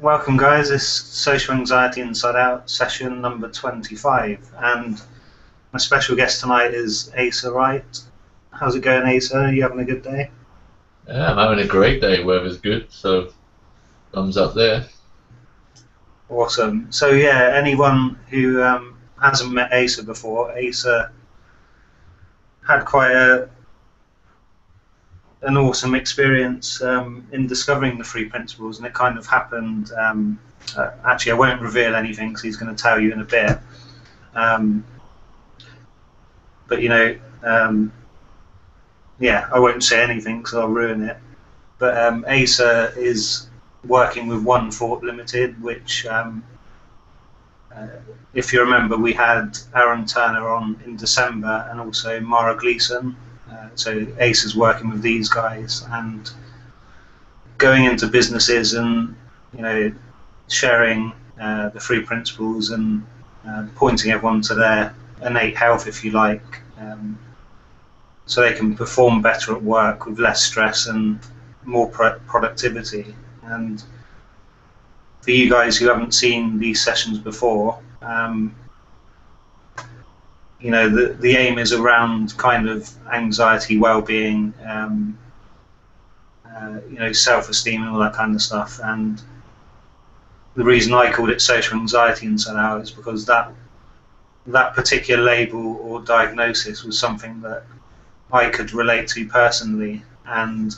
Welcome, guys. This is Social Anxiety Inside Out session number 25, and my special guest tonight is Asa Wright. How's it going, Asa? Are you having a good day? Yeah, I'm having a great day. Weather's good, so thumbs up there. Awesome. So, yeah, anyone who hasn't met Asa before, Asa had quite an awesome experience in discovering the three principles, and it kind of happened. Actually, I won't reveal anything because he's going to tell you in a bit. Um, but yeah, I won't say anything because I'll ruin it. But Asa is working with One Thought Limited, which, uh, if you remember, we had Aaron Turner on in December and also Mara Gleason. So Asa's working with these guys and going into businesses and sharing the three principles and pointing everyone to their innate health, if you like. So they can perform better at work with less stress and more productivity. And for you guys who haven't seen these sessions before, the aim is around kind of anxiety, well-being, self-esteem and all that kind of stuff. And the reason I called it social anxiety inside out is because that particular label or diagnosis was something that I could relate to personally, and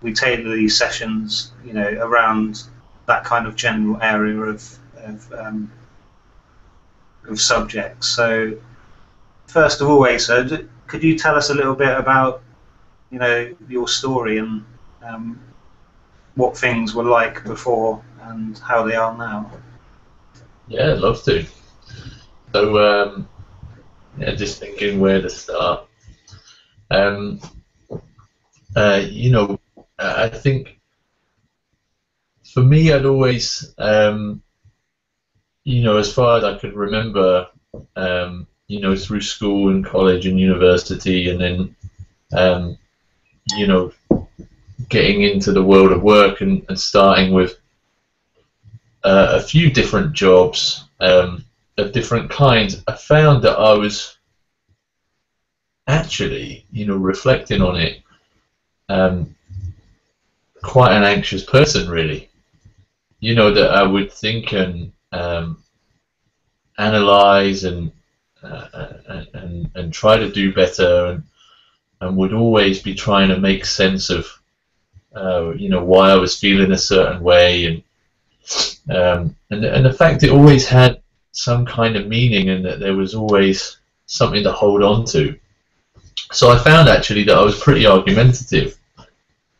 we tailor these sessions, around that kind of general area of subjects. So, first of all, Asa, could you tell us a little bit about, your story and what things were like before and how they are now? Yeah, I'd love to. So, yeah, just thinking where to start. Um, uh, you know, I think for me, I'd always, as far as I could remember, through school and college and university, and then, um, you know, getting into the world of work and starting with a few different jobs of different kinds, I found that I was actually, reflecting on it, um, quite an anxious person, really. That I would think and analyze and try to do better, and would always be trying to make sense of why I was feeling a certain way, and the fact it always had some kind of meaning, and that there was always something to hold on to. So I found actually that I was pretty argumentative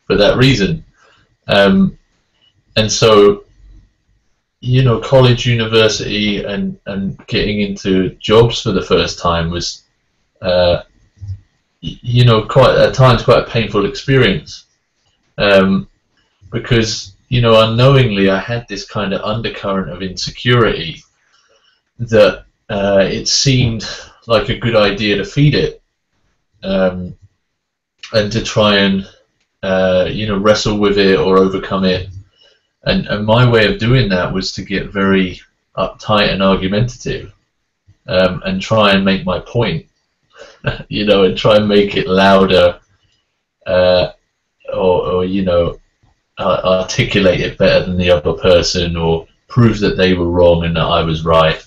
for that reason, and so college, university, and getting into jobs for the first time was quite at times quite a painful experience, because unknowingly I had this kind of undercurrent of insecurity that it seemed like a good idea to feed it, and to try and wrestle with it or overcome it. And my way of doing that was to get very uptight and argumentative, and try and make my point, and try and make it louder, or articulate it better than the other person, or prove that they were wrong and that I was right.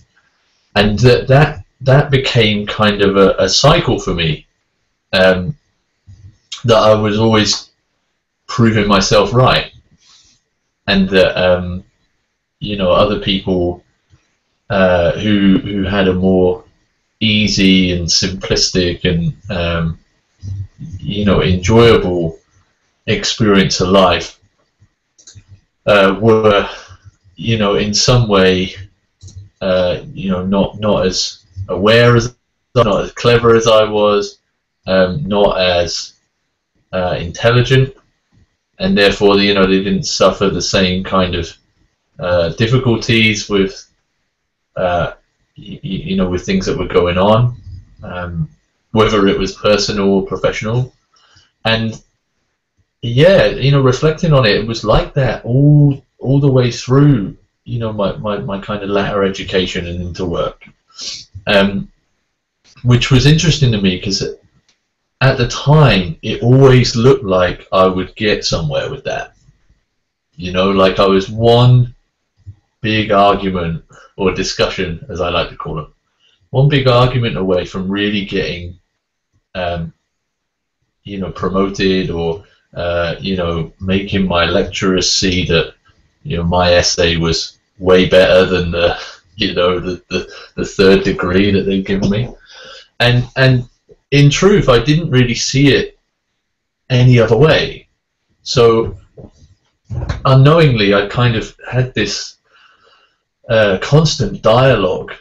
And that became kind of a cycle for me, that I was always proving myself right, and that other people who had a more easy and simplistic and enjoyable experience of life were in some way not as aware as, not as clever as I was, not as intelligent, and therefore they didn't suffer the same kind of difficulties with with things that were going on, whether it was personal or professional. And yeah, reflecting on it, it was like that all all the way through, you know, my kind of latter education and into work, which was interesting to me because at the time it always looked like I would get somewhere with that. You know, like I was one big argument or discussion, as I like to call them, one big argument away from really getting, you know, promoted, or you know, making my lecturers see that, you know, my essay was way better than the, you know, the third degree that they'd given me. And in truth, I didn't really see it any other way. So unknowingly, I kind of had this constant dialogue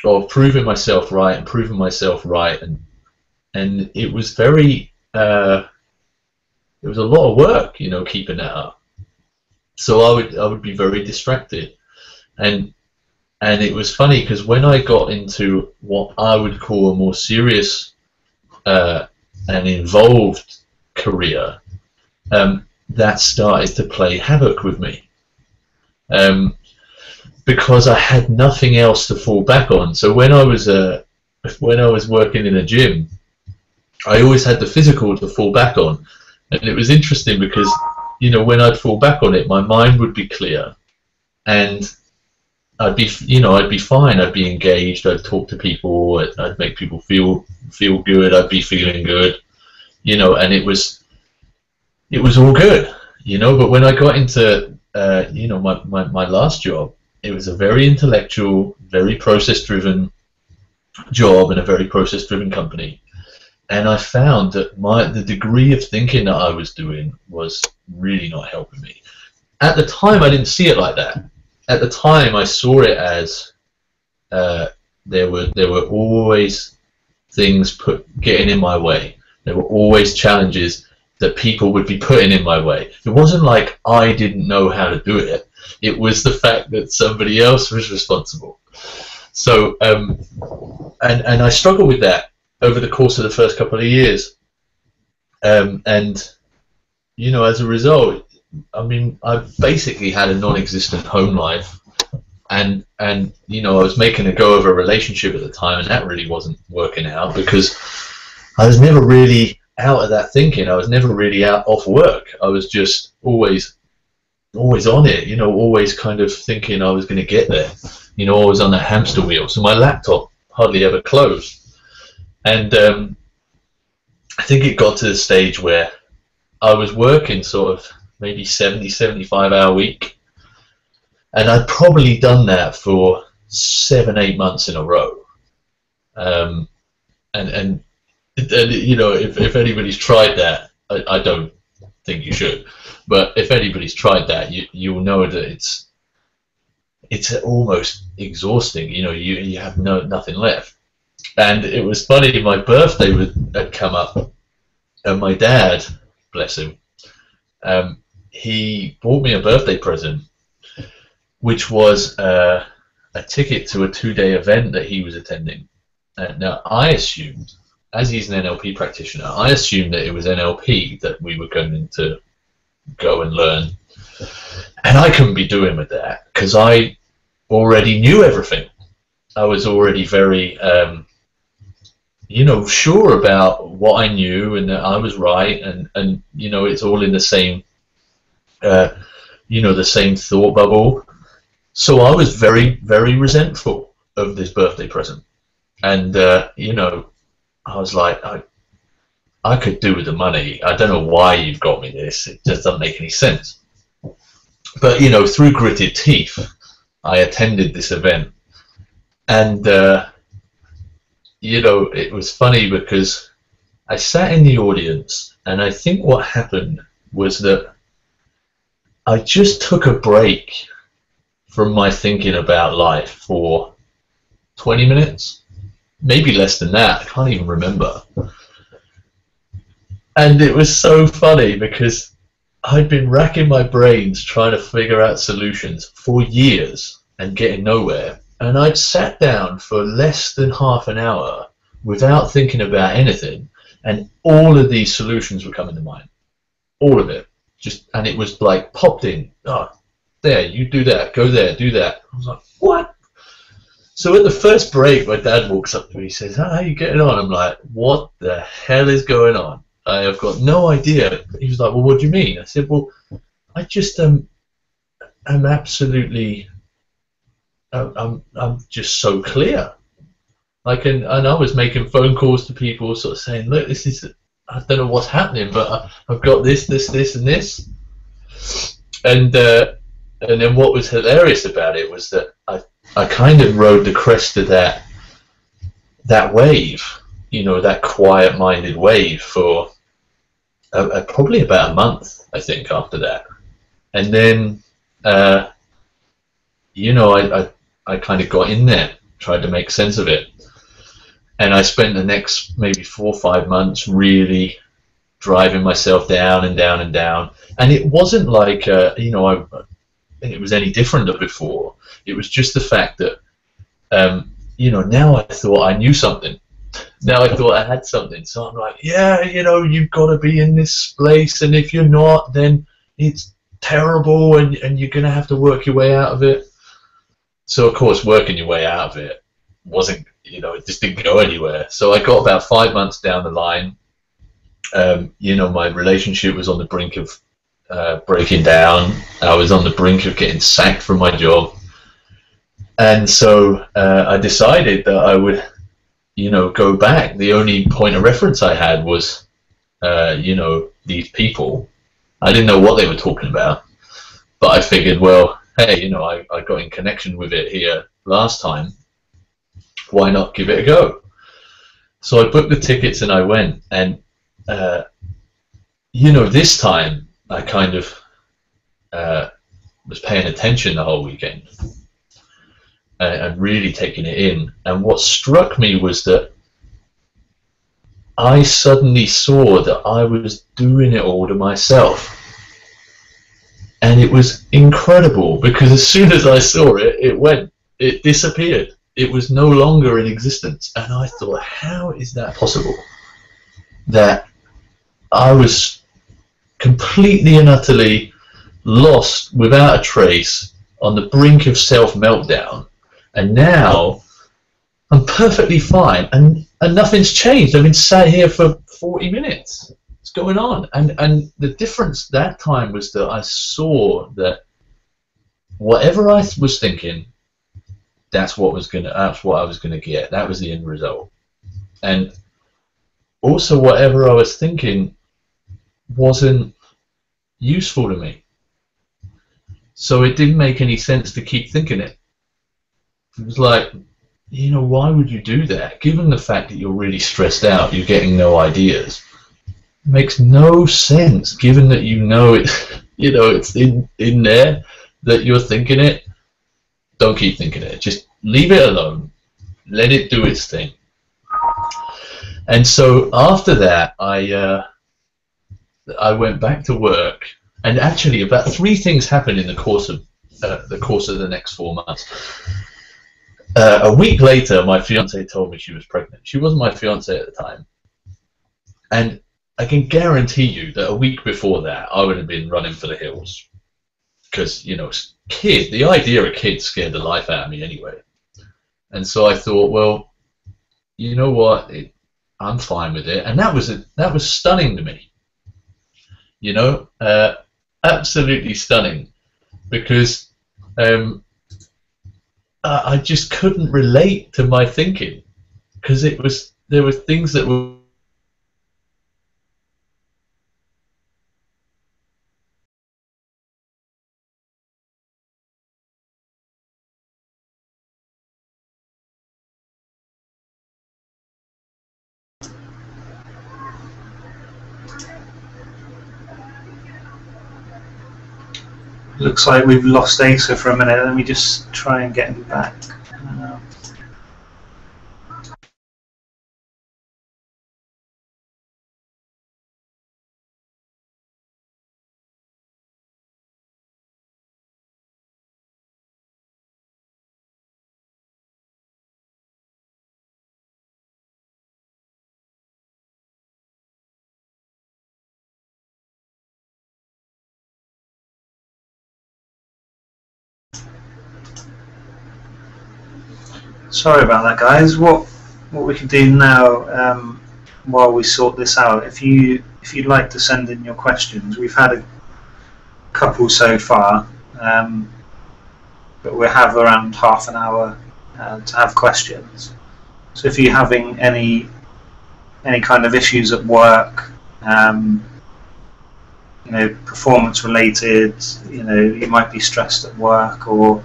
of proving myself right and proving myself right, and it was very it was a lot of work, you know, keeping that up. So I would be very distracted, and it was funny because when I got into what I would call a more serious and involved career, that started to play havoc with me, because I had nothing else to fall back on. So when I was working in a gym, I always had the physical to fall back on, and it was interesting because, you know, when I'd fall back on it, my mind would be clear, and I'd be, you know, I'd be fine. I'd be engaged. I'd talk to people. I'd make people feel good. I'd be feeling good, you know, and it was all good, you know. But when I got into, you know, my last job, it was a very intellectual, very process-driven job in a very process-driven company, and I found that the degree of thinking that I was doing was really not helping me. At the time, I didn't see it like that. At the time, I saw it as there were always things getting in my way. There were always challenges that people would be putting in my way. It wasn't like I didn't know how to do it. It was the fact that somebody else was responsible. So, and I struggled with that over the course of the first couple of years. And, you know, as a result, I mean, I basically had a non-existent home life, and you know, I was making a go of a relationship at the time, and that really wasn't working out because I was never really out of that thinking. I was never really out off work. I was just always on it, you know, always kind of thinking I was going to get there, you know, always on that hamster wheel. So my laptop hardly ever closed, and I think it got to the stage where I was working sort of maybe 70-75 hour week, and I'd probably done that for 7-8 months in a row. And you know, if anybody's tried that, I don't think you should, but if anybody's tried that, you'll know that it's almost exhausting. You know, you have nothing left. And it was funny, my birthday had come up, and my dad, bless him, he bought me a birthday present, which was a ticket to a 2-day event that he was attending. Now, I assumed, as he's an NLP practitioner, I assumed that it was NLP that we were going to go and learn. And I couldn't be doing with that because I already knew everything. I was already very, you know, sure about what I knew and that I was right, and you know, it's all in the same, you know, the same thought bubble. So I was very, very resentful of this birthday present, and you know, I was like, I could do with the money. I don't know why you've got me this. It just doesn't make any sense. But you know, through gritted teeth, I attended this event, and you know, it was funny because I sat in the audience, and I think what happened was that I just took a break from my thinking about life for 20 minutes, maybe less than that, I can't even remember. And it was so funny because I'd been racking my brains trying to figure out solutions for years and getting nowhere. And I'd sat down for less than half an hour without thinking about anything, and all of these solutions were coming to mind. All of it. And it was like popped in. Oh, there, you do that, go there, do that. I was like, what? So at the first break, my dad walks up to me, he says, how are you getting on? I'm like, what the hell is going on? I have got no idea. He was like, well, what do you mean? I said, well, I just am absolutely, I'm just so clear. Like, and I was making phone calls to people, sort of saying, look, this is, I don't know what's happening, but I've got this, and this. And then what was hilarious about it was that I kind of rode the crest of that wave, you know, that quiet-minded wave for probably about a month, I think, after that. And then, you know, I kind of got in there, tried to make sense of it. And I spent the next maybe 4 or 5 months really driving myself down and down and down. And it wasn't like, you know, it was any different than before. It was just the fact that, you know, now I thought I knew something. Now I thought I had something. So I'm like, yeah, you know, you've got to be in this place. And if you're not, then it's terrible and you're going to have to work your way out of it. So, of course, working your way out of it wasn't, you know, it just didn't go anywhere. So I got about 5 months down the line. You know, my relationship was on the brink of breaking down. I was on the brink of getting sacked from my job. And so I decided that I would, you know, go back. The only point of reference I had was, you know, these people. I didn't know what they were talking about. But I figured, well, hey, you know, I got in connection with it here last time. Why not give it a go? So I booked the tickets and I went. And, you know, this time I kind of was paying attention the whole weekend and really taking it in. And what struck me was that I suddenly saw that I was doing it all to myself. And it was incredible because as soon as I saw it, it disappeared. It was no longer in existence. And I thought, how is that possible? That I was completely and utterly lost without a trace on the brink of self-meltdown. And now I'm perfectly fine and nothing's changed. I've been sat here for 40 minutes. What's going on? And the difference that time was that I saw that whatever I was thinking, that's what I was gonna get. That was the end result. And also whatever I was thinking wasn't useful to me. So it didn't make any sense to keep thinking it. It was like, you know, why would you do that? Given the fact that you're really stressed out, you're getting no ideas. It makes no sense, given that you know it, you know, it's in there, that you're thinking it. Don't keep thinking it. Just leave it alone. Let it do its thing. And so after that, I went back to work, and actually about 3 things happened in the course of the next 4 months. A week later, my fiance told me she was pregnant. She wasn't my fiance at the time, and I can guarantee you that a week before that, I would have been running for the hills, because, you know, the idea of kids scared the life out of me anyway. And so I thought, well, you know what, I'm fine with it, and that was stunning to me. You know, absolutely stunning, because I just couldn't relate to my thinking, because there were things that were Looks like we've lost Asa for a minute. Let me just try and get him back. Sorry about that, guys. What we can do now, while we sort this out, if you'd like to send in your questions, we've had a couple so far, but we have around half an hour to have questions. So if you're having any kind of issues at work, performance related, you might be stressed at work or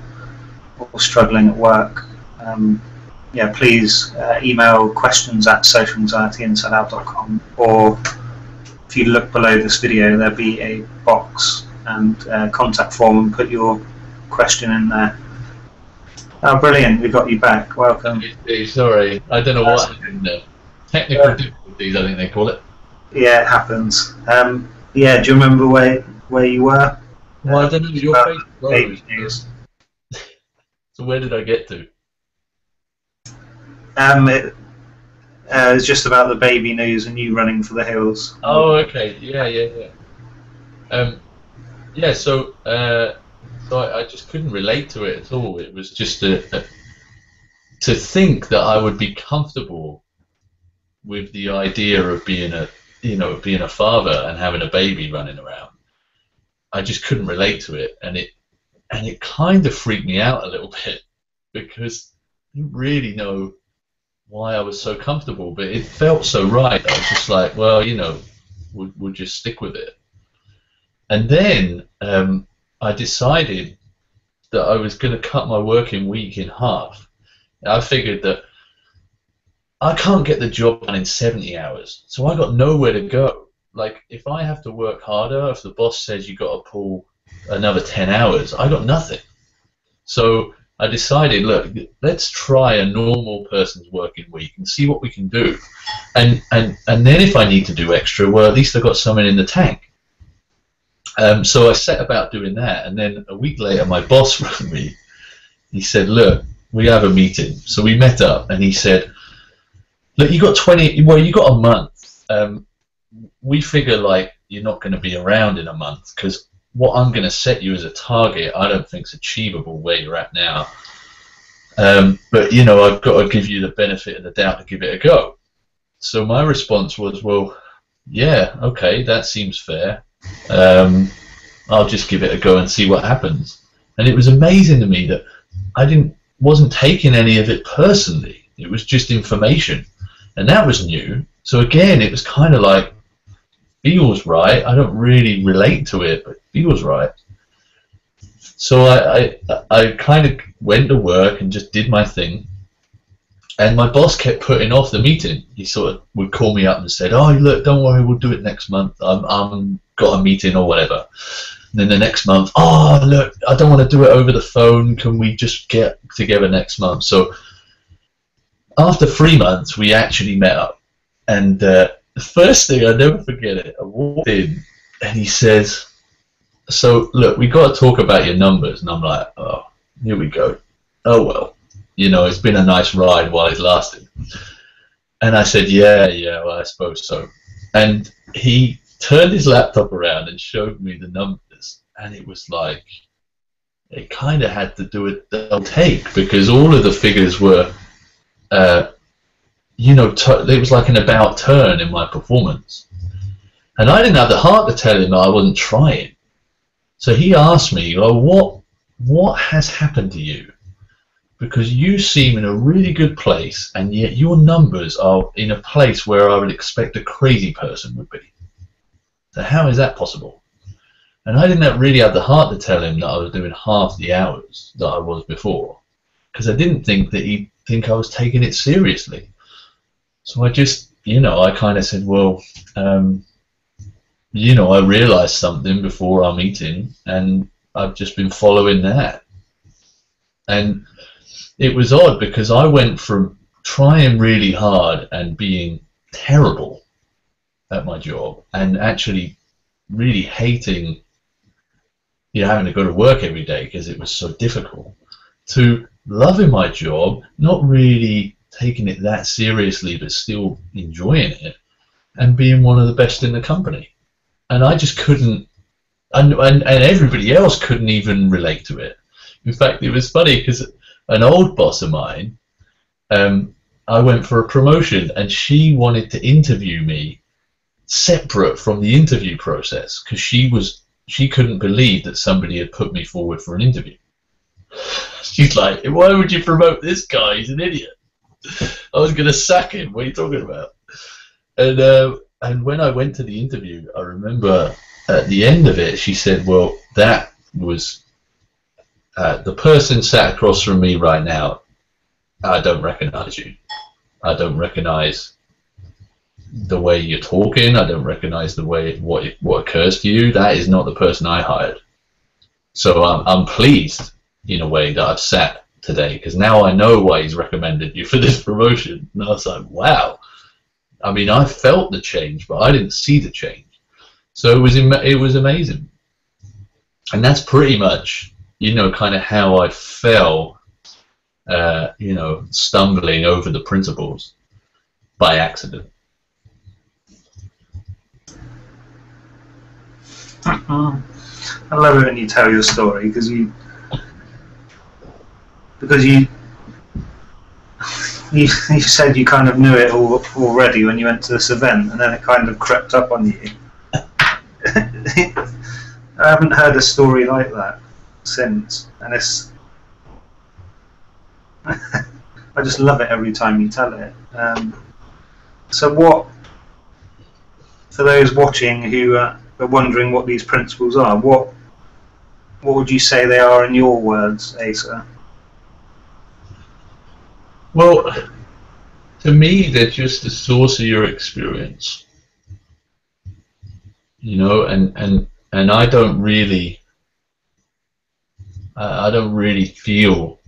struggling at work, please email questions@socialanxietyinsideout.com, or if you look below this video, there'll be a box and contact form, and put your question in there. Oh, brilliant, we got you back. Welcome. Sorry, I don't know what happened there. Technical difficulties, I think they call it. Yeah, it happens. Do you remember where you were? Well, I don't know, your face baby news. So where did I get to? It was just about the baby news and you running for the hills. Oh, okay. Yeah. So I just couldn't relate to it at all. It was just to think that I would be comfortable with the idea of being a father and having a baby running around. I just couldn't relate to it, and it kind of freaked me out a little bit, because I didn't really know why I was so comfortable, but it felt so right. I was just like, well, we'll just stick with it. And then I decided that I was going to cut my working week in half. I figured that I can't get the job done in 70 hours, so I got nowhere to go. Like, if I have to work harder, if the boss says you got to pull another 10 hours, I got nothing. So I decided, look, let's try a normal person's working week and see what we can do. And then if I need to do extra, well, at least I've got something in the tank. So I set about doing that, and then a week later my boss rang me. He said, look, we have a meeting. So we met up, and he said, look, you got a month. We figure like you're not going to be around in a month, because what I'm going to set you as a target I don't think is achievable where you're at now. But I've got to give you the benefit of the doubt to give it a go. So my response was, well, yeah, okay, that seems fair. I'll just give it a go and see what happens. And it was amazing to me that I wasn't taking any of it personally. It was just information, and that was new. So again, it was kind of like, feels right. I don't really relate to it, but it feels right. So I kind of went to work and just did my thing. And my boss kept putting off the meeting. He sort of would call me up and said, oh, look, don't worry, we'll do it next month. I'm got a meeting or whatever. And then the next month, oh, look, I don't want to do it over the phone. Can we just get together next month? So after 3 months, we actually met up. And the first thing, I'll never forget it, I walked in and he says, so look, we got to talk about your numbers. And I'm like, oh, here we go. Oh, well, it's been a nice ride while it's lasted. And I said, yeah, well, I suppose so. And he turned his laptop around and showed me the numbers. And it was like, it kind of had to do a double take, because all of the figures were, it was like an about turn in my performance. And I didn't have the heart to tell him that I wasn't trying. So he asked me, well, what has happened to you? Because you seem in a really good place, and yet your numbers are in a place where I would expect a crazy person would be. So how is that possible? And I didn't really have the heart to tell him that I was doing half the hours that I was before, because I didn't think that he'd think I was taking it seriously. So I just, I kind of said, well, I realized something before our meeting, and I've just been following that. And it was odd, because I went from trying really hard and being terrible at my job, and actually really hating having to go to work every day because it was so difficult, to loving my job, not really taking it that seriously but still enjoying it, and being one of the best in the company. And I just couldn't, and everybody else couldn't even relate to it. In fact, it was funny because an old boss of mine, I went for a promotion, and she wanted to interview me separate from the interview process because she couldn't believe that somebody had put me forward for an interview. She's like, "Why would you promote this guy? He's an idiot. I was going to sack him. What are you talking about?" And when I went to the interview, I remember at the end of it, she said, "Well, that was the person sat across from me right now. I don't recognize you. I don't recognize the way you're talking. I don't recognize the way what occurs to you. That is not the person I hired. So I'm pleased in a way that I've sat today because now I know why he's recommended you for this promotion." And I was like, wow. I mean, I felt the change, but I didn't see the change. So it was amazing. And that's pretty much, kind of how I fell, stumbling over the principles by accident. I love it when you tell your story because you said you kind of knew it all already when you went to this event, and then it kind of crept up on you. I haven't heard a story like that since, and it's I just love it every time you tell it. So what, for those watching who are wondering what these principles are, what would you say they are in your words, Asa? Well, to me, they're just the source of your experience, and I don't really feel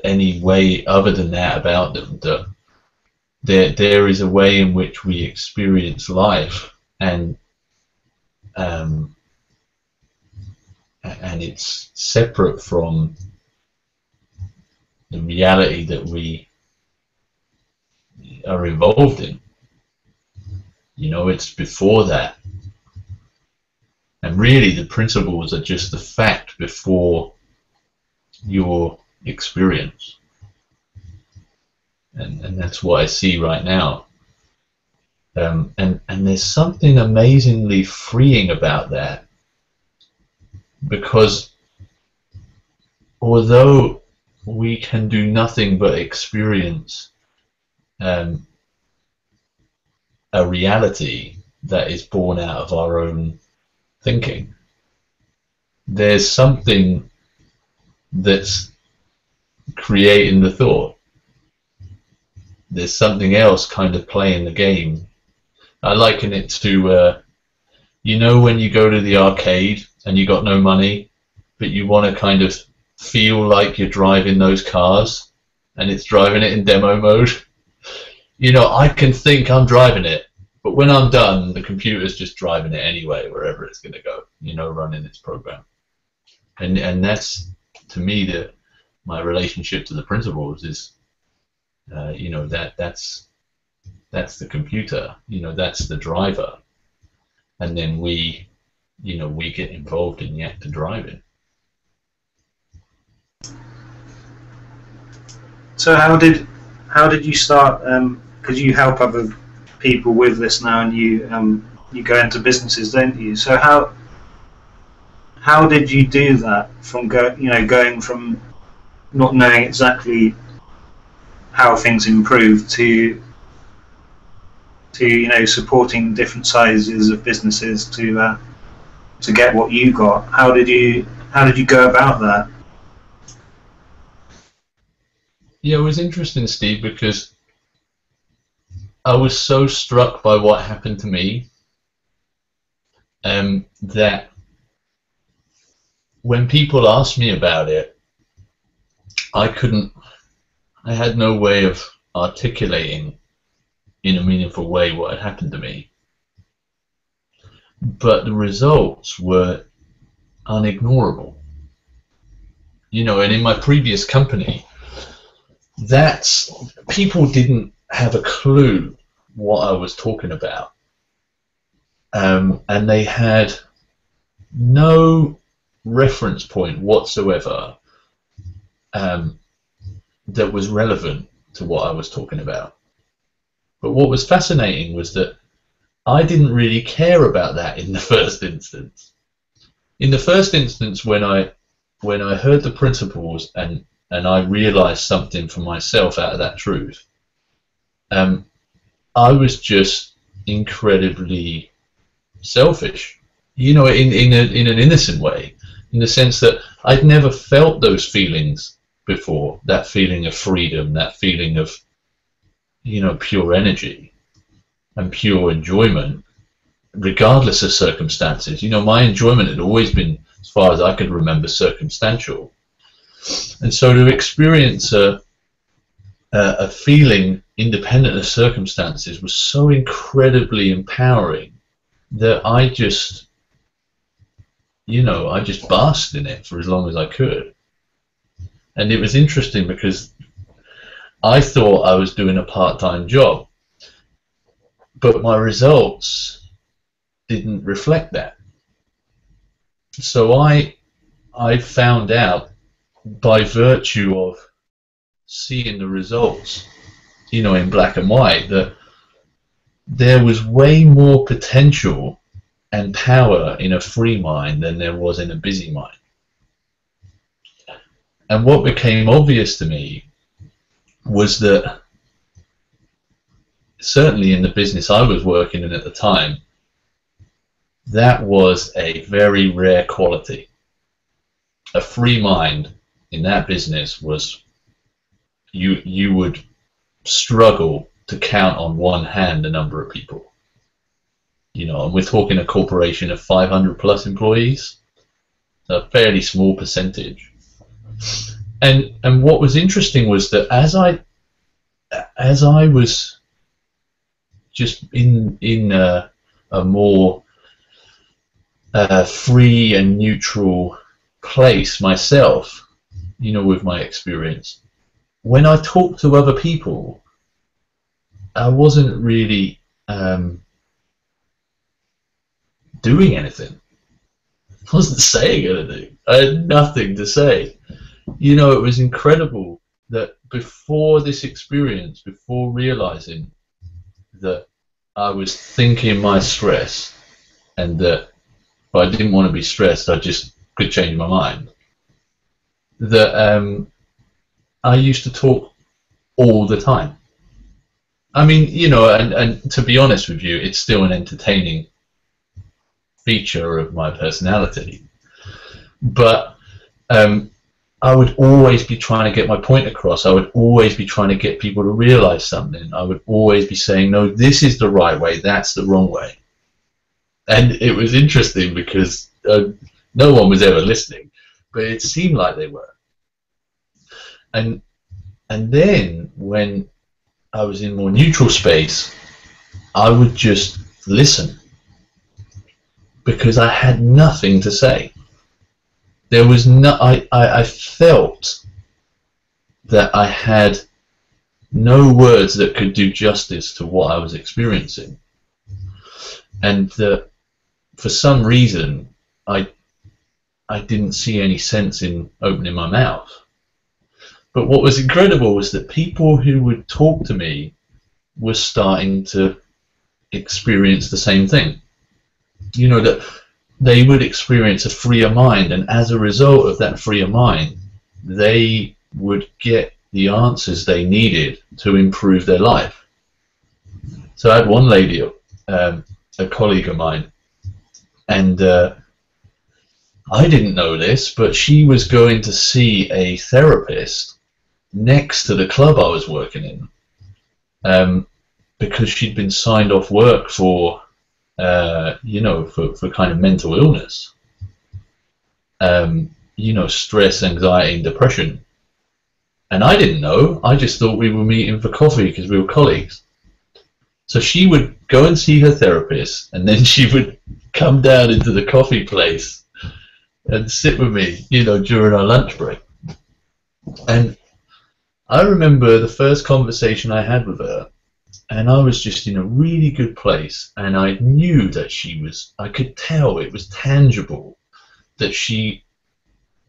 any way other than that about them. That there is a way in which we experience life, and it's separate from the reality that we are involved in. It's before that. And really the principles are just the fact before your experience. And that's what I see right now. And there's something amazingly freeing about that, because although we can do nothing but experience a reality that is born out of our own thinking, there's something that's creating the thought. There's something else kind of playing the game. I liken it to, when you go to the arcade and you got no money, but you want to kind of feel like you're driving those cars, and it's driving it in demo mode. I can think I'm driving it, but when I'm done, the computer's just driving it anyway, wherever it's going to go, running its program. And that's, to me, my relationship to the principles is, that's the computer, that's the driver, and then we get involved in the act of driving. So how did you start? Because you help other people with this now, and you go into businesses, don't you? So how did you do that from going from not knowing exactly how things improve to supporting different sizes of businesses to get what you got? How did you go about that? Yeah, it was interesting, Steve, because I was so struck by what happened to me that when people asked me about it, I had no way of articulating in a meaningful way what had happened to me. But the results were unignorable. And in my previous company, people didn't have a clue what I was talking about. And they had no reference point whatsoever that was relevant to what I was talking about. But what was fascinating was that I didn't really care about that in the first instance. In the first instance, when I heard the principles and I realized something for myself out of that truth, I was just incredibly selfish, you know, in an innocent way, in the sense that I'd never felt those feelings before, that feeling of freedom, that feeling of, you know, pure energy and pure enjoyment, regardless of circumstances. You know, my enjoyment had always been, as far as I could remember, circumstantial. And so to experience a feeling independent of circumstances was so incredibly empowering that I just, you know, I just basked in it for as long as I could. And it was interesting because I thought I was doing a part-time job, but my results didn't reflect that. So I found out, by virtue of seeing the results, you know, in black and white, that there was way more potential and power in a free mind than there was in a busy mind. And what became obvious to me was that, certainly in the business I was working in at the time, that was a very rare quality. A free mind in that business was, you would struggle to count on one hand the number of people. You know, and we're talking a corporation of 500 plus employees, a fairly small percentage. And what was interesting was that as I was just in a more free and neutral place myself, you know, with my experience, when I talked to other people, I wasn't really doing anything. I wasn't saying anything. I had nothing to say. You know, it was incredible that before this experience, before realizing that I was thinking my stress, and that if I didn't want to be stressed, I just could change my mind, that I used to talk all the time. I mean, you know, and to be honest with you, it's still an entertaining feature of my personality. But I would always be trying to get my point across. I would always be trying to get people to realize something. I would always be saying, no, this is the right way, that's the wrong way. And it was interesting because no one was ever listening, but it seemed like they were. And then when I was in more neutral space, I would just listen, because I had nothing to say. There was no, I felt that I had no words that could do justice to what I was experiencing, and that for some reason I didn't see any sense in opening my mouth. But what was incredible was that people who would talk to me were starting to experience the same thing. You know, that they would experience a freer mind, and as a result of that freer mind, they would get the answers they needed to improve their life. So I had one lady, a colleague of mine, and I didn't know this, but she was going to see a therapist next to the club I was working in, because she'd been signed off work for, you know, for kind of mental illness, you know, stress, anxiety, and depression. And I didn't know. I just thought we were meeting for coffee because we were colleagues. So she would go and see her therapist, and then she would come down into the coffee place and sit with me, you know, during our lunch break. And I remember the first conversation I had with her, and I was just in a really good place, and I knew that she was, I could tell, it was tangible, that she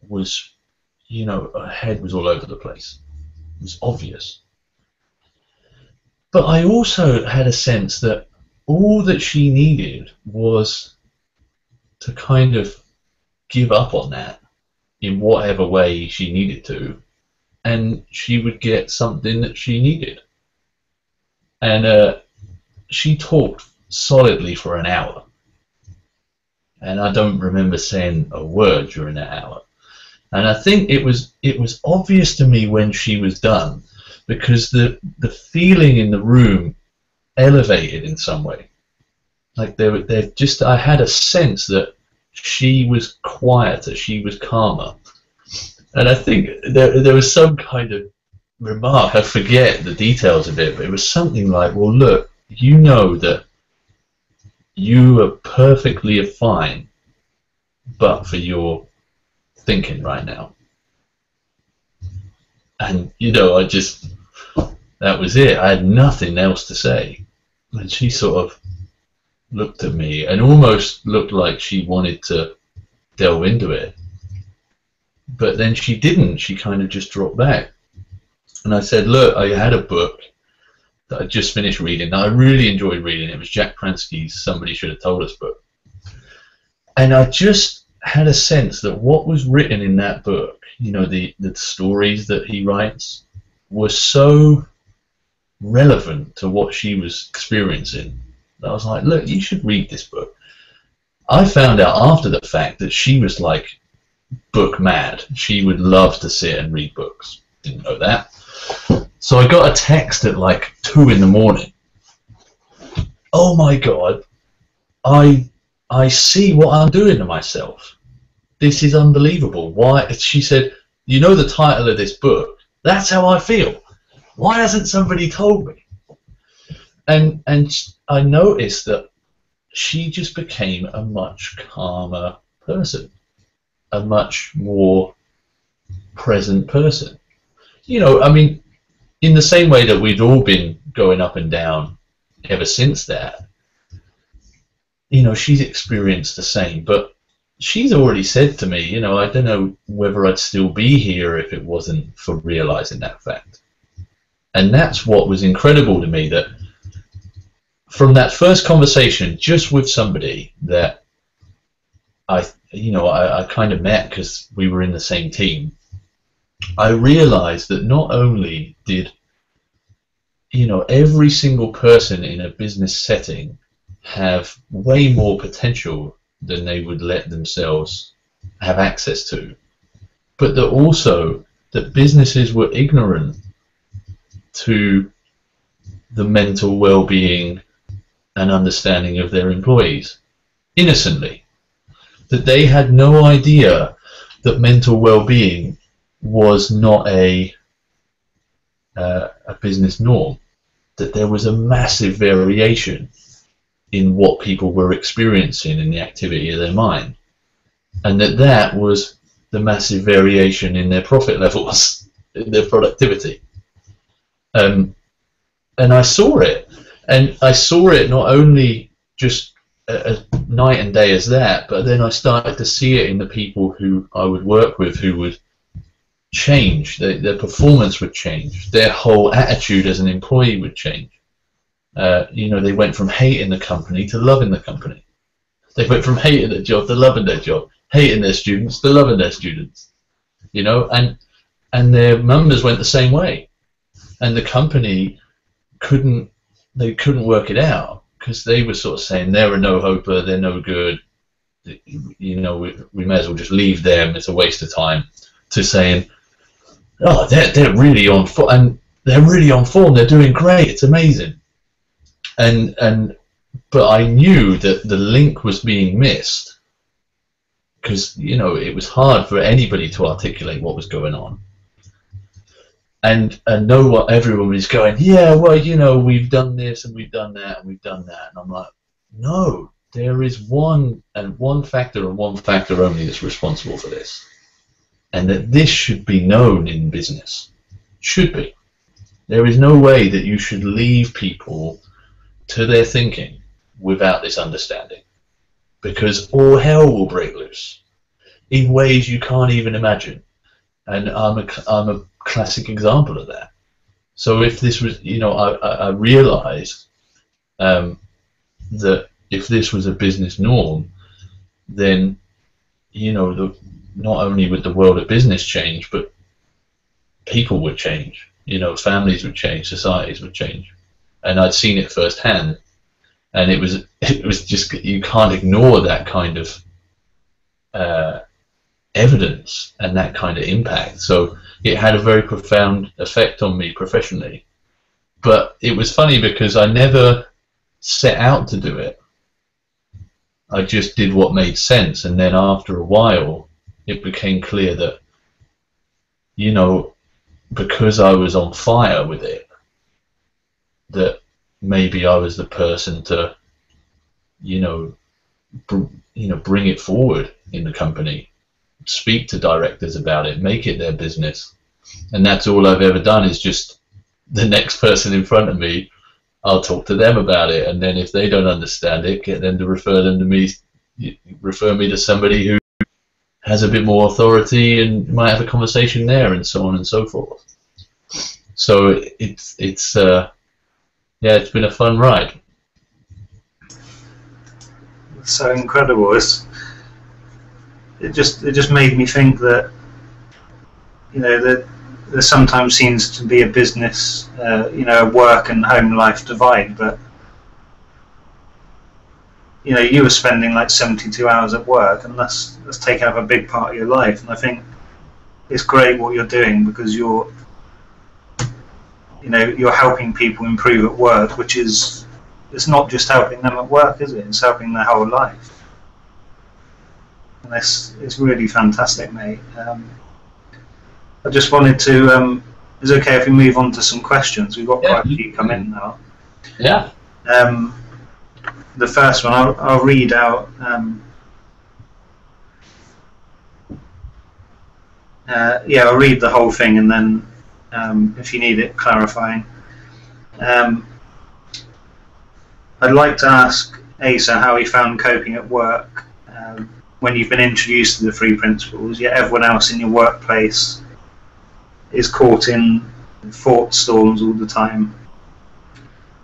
was you know, her head was all over the place. It was obvious. But I also had a sense that all that she needed was to kind of give up on that in whatever way she needed to, and she would get something that she needed. And she talked solidly for an hour, and I don't remember saying a word during that hour. And I think it was obvious to me when she was done, because the feeling in the room elevated in some way. Like I had a sense that she was quieter, she was calmer. And I think there was some kind of remark, I forget the details of it, but it was something like, well, look, you know that you are perfectly fine but for your thinking right now. And, you know, that was it. I had nothing else to say. And she sort of looked at me and almost looked like she wanted to delve into it. But then she didn't. She kind of just dropped back. And I said, look, I had a book that I just finished reading. Now, I really enjoyed reading. It was Jack Pransky's Somebody Should Have Told Us book. And I just had a sense that what was written in that book, you know, the stories that he writes, were so relevant to what she was experiencing. I was like, look, you should read this book. I found out after the fact that she was like book mad. She would love to sit and read books. Didn't know that. So I got a text at like 2 in the morning. Oh my God, I see what I'm doing to myself. This is unbelievable. Why? She said, you know the title of this book? That's how I feel. Why hasn't somebody told me? And I noticed that she just became a much calmer person, a much more present person. You know, I mean, in the same way that we'd all been going up and down ever since that, you know, she's experienced the same. But she's already said to me, you know, I don't know whether I'd still be here if it wasn't for realizing that fact. And that's what was incredible to me, that from that first conversation just with somebody that I kind of met because we were in the same team, I realized that not only did, you know, every single person in a business setting have way more potential than they would let themselves have access to, but that also that businesses were ignorant to the mental well-being and understanding of their employees, innocently. That they had no idea that mental well-being was not a business norm, that there was a massive variation in what people were experiencing in the activity of their mind, and that was the massive variation in their profit levels, in their productivity. And I saw it, and I saw it not only just a night and day as that, but then I started to see it in the people who I would work with, who would change, their performance would change, their whole attitude as an employee would change. You know, they went from hating the company to loving the company. They went from hating their job to loving their job, hating their students to loving their students. You know, and their members went the same way, and the company couldn't work it out, because they were sort of saying they're a no-hoper, they're no good, you know, we may as well just leave them, it's a waste of time, to saying, oh, they're really on form, and they're really on form, they're doing great, it's amazing. But I knew that the link was being missed, because, you know, it was hard for anybody to articulate what was going on. And know what everyone was going, yeah, well, you know, we've done this and we've done that and we've done that. And I'm like, no, there is one factor and one factor only that's responsible for this. And that this should be known in business. Should be. There is no way that you should leave people to their thinking without this understanding. Because all hell will break loose in ways you can't even imagine. and I'm a classic example of that. So if this was, you know, I realised that if this was a business norm, then, you know, not only would the world of business change, but people would change. You know, families would change, societies would change, and I'd seen it firsthand. And it was just, you can't ignore that kind of evidence and that kind of impact. So it had a very profound effect on me professionally. But it was funny because I never set out to do it. I just did what made sense, and then after a while it became clear that, you know, because I was on fire with it, that maybe I was the person to, you know, bring it forward in the company, speak to directors about it, make it their business. And that's all I've ever done, is just the next person in front of me, I'll talk to them about it, and then if they don't understand it, get them to refer me to somebody who has a bit more authority and might have a conversation there, and so on and so forth. So it's yeah, it's been a fun ride. So incredible. It just made me think that, you know, that there sometimes seems to be a business, you know, a work and home life divide, but, you know, you were spending like 72 hours at work, and that's taken up a big part of your life. And I think it's great what you're doing, because you're, you know, you're helping people improve at work, which is, it's not just helping them at work, is it? It's helping their whole life. And it's really fantastic, mate. I just wanted to, is it okay if we move on to some questions? We've got quite a few come in now. Yeah. The first one, I'll read out. Yeah, I'll read the whole thing, and then if you need it clarifying. I'd like to ask Asa how he found coping at work when you've been introduced to the three principles, yet everyone else in your workplace is caught in thought storms all the time.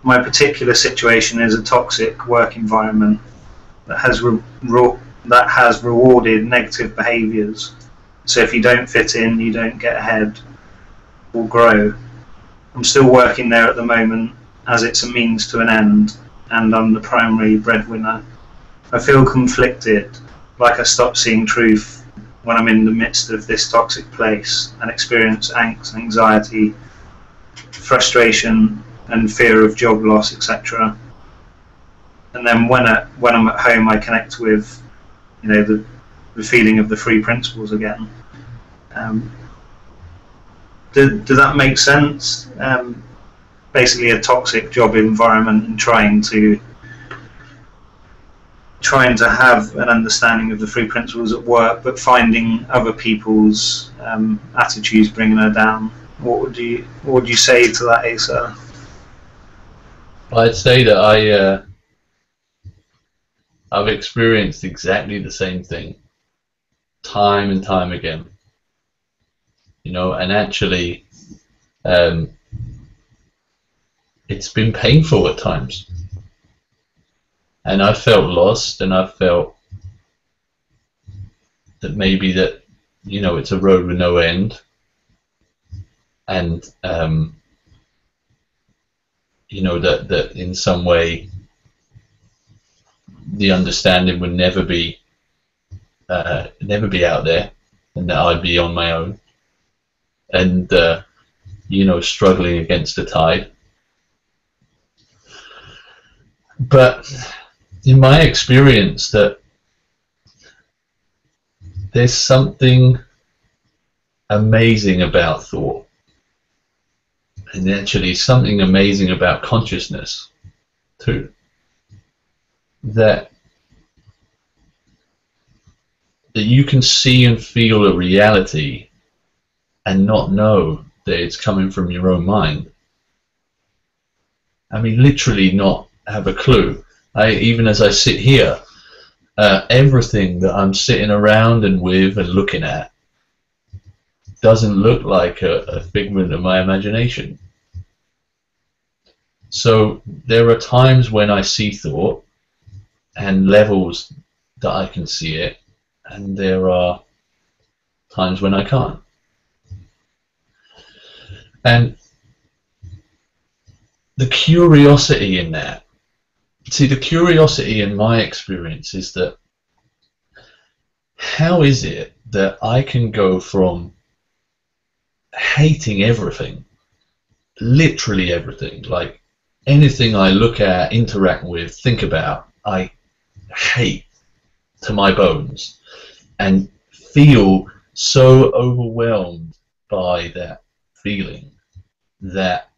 My particular situation is a toxic work environment that has rewarded negative behaviours. So if you don't fit in, you don't get ahead or grow. I'm still working there at the moment, as it's a means to an end, and I'm the primary breadwinner. I feel conflicted, like I stop seeing truth when I'm in the midst of this toxic place, and experience angst, anxiety, frustration, and fear of job loss, etc. And then when I'm at home, I connect with, you know, the feeling of the three principles again. Did that make sense? Basically, a toxic job environment, and trying to have an understanding of the three principles at work, but finding other people's attitudes bringing her down. What would you say to that, Asa? I'd say that I've experienced exactly the same thing, time and time again. You know, and actually, it's been painful at times. And I felt lost, and I felt that maybe that, you know, it's a road with no end. And, you know, that in some way the understanding would never be out there, and that I'd be on my own, and, you know, struggling against the tide. But in my experience, that there's something amazing about thought, and actually something amazing about consciousness too, that you can see and feel a reality and not know that it's coming from your own mind. I mean, literally not have a clue. Even as I sit here, everything that I'm sitting around and with and looking at, doesn't look like a figment of my imagination. So there are times when I see thought and levels that I can see it, and there are times when I can't. And the curiosity in that, see, the curiosity in my experience is that how is it that I can go from hating everything, literally everything, like anything I look at, interact with, think about, I hate to my bones, and feel so overwhelmed by that feeling that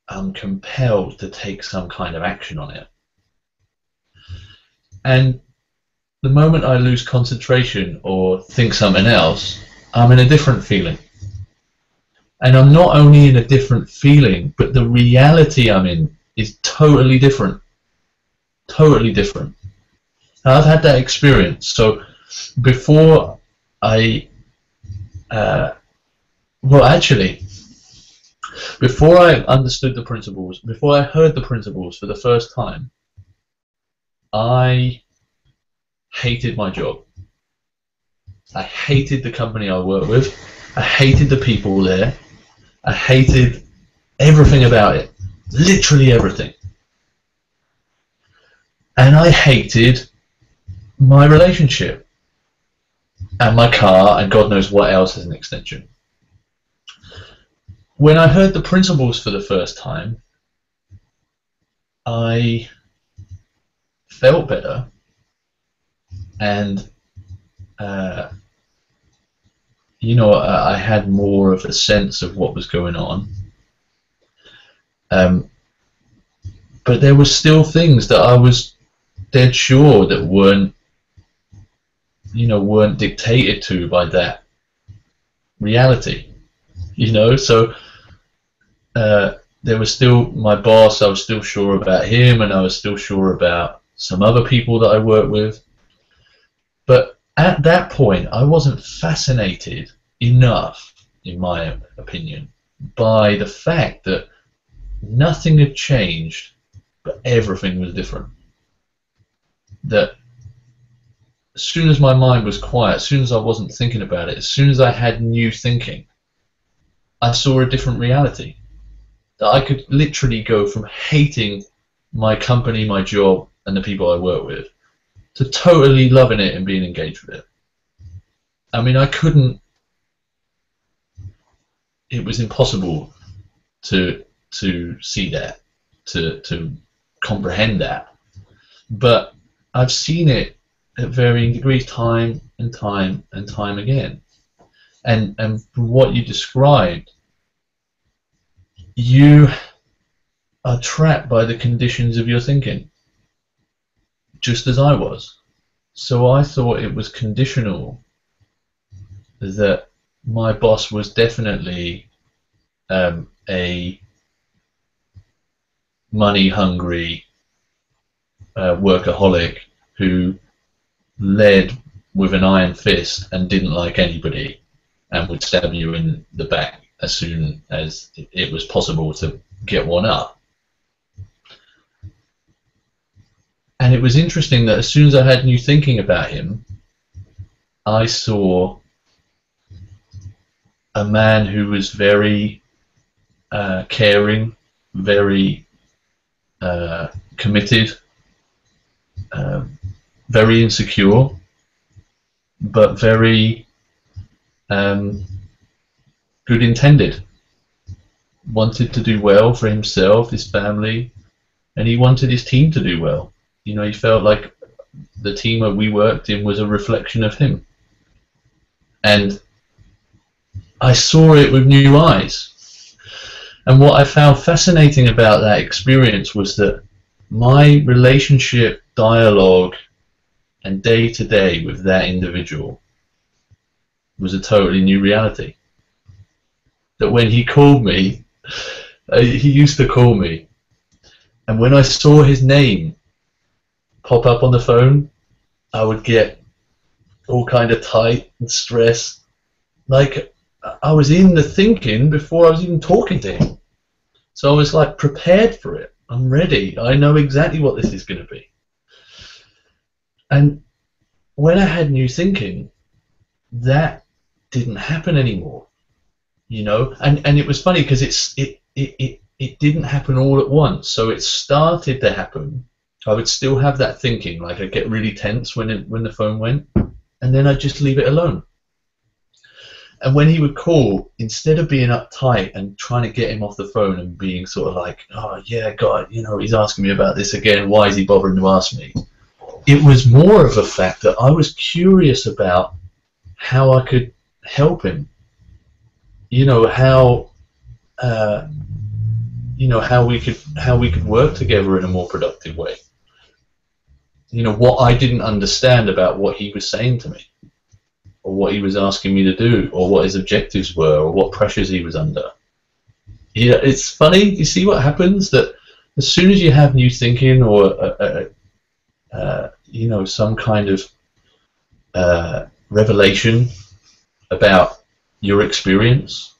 I'm compelled to take some kind of action on it. And the moment I lose concentration or think something else, I'm in a different feeling. And I'm not only in a different feeling, but the reality I'm in is totally different. Totally different. Now, I've had that experience. So before I, before I understood the principles, before I heard the principles for the first time, I hated my job. I hated the company I worked with. I hated the people there. I hated everything about it. Literally everything. And I hated my relationship and my car and God knows what else as an extension. When I heard the principles for the first time, I felt better, and you know, I had more of a sense of what was going on. But there were still things that I was dead sure that weren't dictated to by that reality. You know, so there was still my boss. I was still sure about him, and I was still sure about some other people that I worked with. But at that point, I wasn't fascinated enough, in my opinion, by the fact that nothing had changed, but everything was different. That as soon as my mind was quiet, as soon as I wasn't thinking about it, as soon as I had new thinking, I saw a different reality. That I could literally go from hating my company, my job, and the people I work with, to totally loving it and being engaged with it. I mean, I couldn't. It was impossible to see that, to comprehend that. But I've seen it at varying degrees, time and time and time again. And from what you described, you are trapped by the conditions of your thinking, just as I was. So I thought it was conditional that my boss was definitely a money-hungry workaholic who led with an iron fist and didn't like anybody and would stab you in the back as soon as it was possible to get one up. And it was interesting that as soon as I had new thinking about him, I saw a man who was very caring, very committed, very insecure, but very good intended. Wanted to do well for himself, his family, and he wanted his team to do well. You know, he felt like the team that we worked in was a reflection of him. And I saw it with new eyes. And what I found fascinating about that experience was that my relationship, dialogue, and day-to-day with that individual was a totally new reality. That when he called me, he used to call me, and when I saw his name pop up on the phone, I would get all kind of tight and stressed, like I was in the thinking before I was even talking to him. So I was like prepared for it. I'm ready. I know exactly what this is going to be. And when I had new thinking, that didn't happen anymore. You know, and it was funny because it didn't happen all at once. So it started to happen. I would still have that thinking, like I'd get really tense when the phone went, and then I'd just leave it alone. And when he would call, instead of being uptight and trying to get him off the phone and being sort of like, oh yeah, God, you know, he's asking me about this again, why is he bothering to ask me? It was more of a fact that I was curious about how I could help him. You know, how we could work together in a more productive way. You know, what I didn't understand about what he was saying to me, or what he was asking me to do, or what his objectives were, or what pressures he was under. Yeah, it's funny. You see what happens, that as soon as you have new thinking, or you know, some kind of revelation about your experience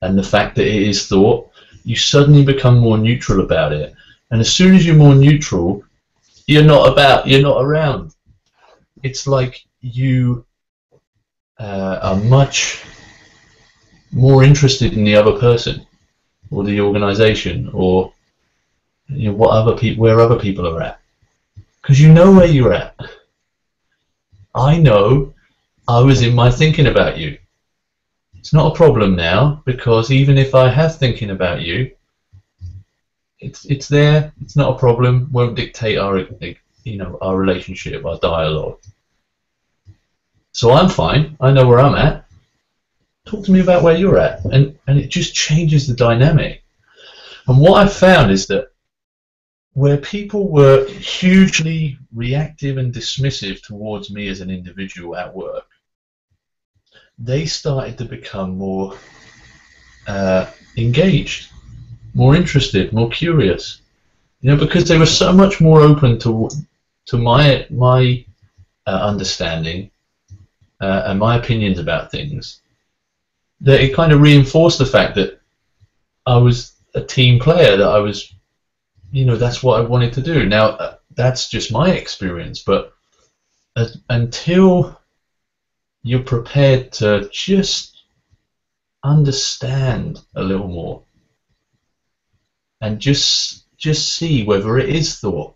and the fact that it is thought, you suddenly become more neutral about it. And as soon as you're more neutral, you're not around. It's like you are much more interested in the other person, or the organization, or you know, where other people are at, because you know where you're at. I know I was in my thinking about you. It's not a problem now, because even if I have thinking about you, it's there. It's not a problem. Won't dictate our relationship, our dialogue. So I'm fine. I know where I'm at. Talk to me about where you're at, and it just changes the dynamic. And what I've found is that where people were hugely reactive and dismissive towards me as an individual at work, they started to become more engaged, more interested, more curious. You know, because they were so much more open to my understanding and my opinions about things, that it kind of reinforced the fact that I was a team player, that I was, you know, that's what I wanted to do. Now, that's just my experience, but until you're prepared to just understand a little more and just see whether it is thought,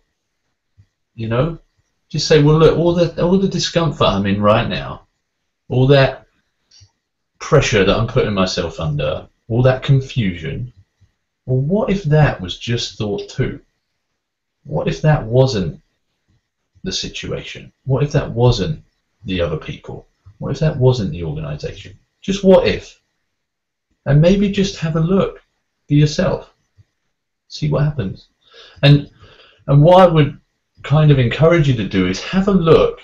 you know, just say, well, look, all the discomfort I'm in right now, all that pressure that I'm putting myself under, all that confusion, well, what if that was just thought too? What if that wasn't the situation? What if that wasn't the other people? What if that wasn't the organization? Just what if? And maybe just have a look for yourself. See what happens. And what I would kind of encourage you to do is have a look,